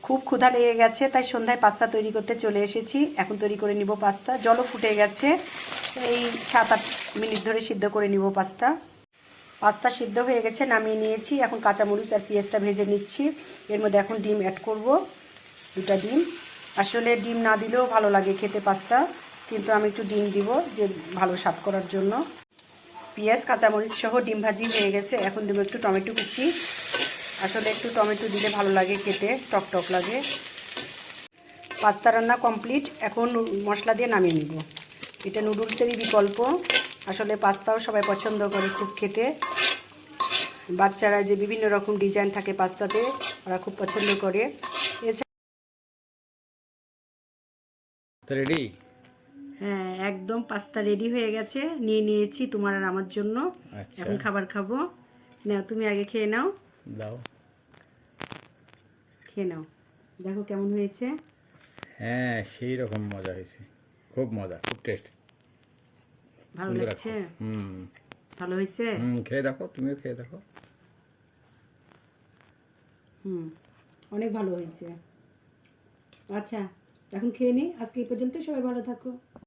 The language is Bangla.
খুব ক্ষুধা লেগে গেছে, তাই সন্ধ্যায় পাস্তা তৈরি করতে চলে এসেছি। এখন তৈরি করে নিব পাস্তা। জলও ফুটে গেছে, এই 7-8 মিনিট ধরে সিদ্ধ করে নিব পাস্তা। পাস্তা সিদ্ধ হয়ে গেছে, নামিয়ে নিয়েছি। এখন কাঁচামরিচ আর পেঁয়াজটা ভেজে নিচ্ছি। এর মধ্যে এখন ডিম অ্যাড করব, 2টা ডিম। আসলে ডিম না দিলেও ভালো লাগে খেতে পাস্তা, কিন্তু আমি একটু ডিম দিব যে ভালো স্বাদ করার জন্য। পেঁয়াজ কাঁচামরিচ সহ ডিম ভাজি হয়ে গেছে। এখন দেবো একটু টমেটো কুচি। আসলে একটু টমেটো দিলে ভালো লাগে খেতে, টক টক লাগে। পাস্তা রান্না কমপ্লিট। এখন মশলা দিয়ে নামিয়ে নিব। এটা নুডলসেরই বিকল্প। আসলে পাস্তাও সবাই পছন্দ করে খুব খেতে। বাচ্চারা যে বিভিন্ন রকম ডিজাইন থাকে পাস্তাতে, ওরা খুব পছন্দ করে। রেডি? হ্যাঁ, একদম পাস্তা রেডি হয়ে গেছে। নিয়ে নিয়েছি তোমার আর আমার জন্য। আচ্ছা, এখন খাবার খাবো। নাও, তুমি আগে খেয়ে নাও। দাও। খেয়ে নাও, দেখো কেমন হয়েছে। হ্যাঁ, সেই রকম মজা হয়েছে। খুব মজা, খুব টেস্ট। ভালো সুন্দর লাগছে? খুব। হুম ভালো হয়েছে? হুম, খেয়ে দেখো, তুমিও খেয়ে দেখো। হুম, অনেক ভালো হয়েছে। আচ্ছা, এখন খেয়ে নিই। আজকে এই পর্যন্ত। সবাই ভালো থাকো।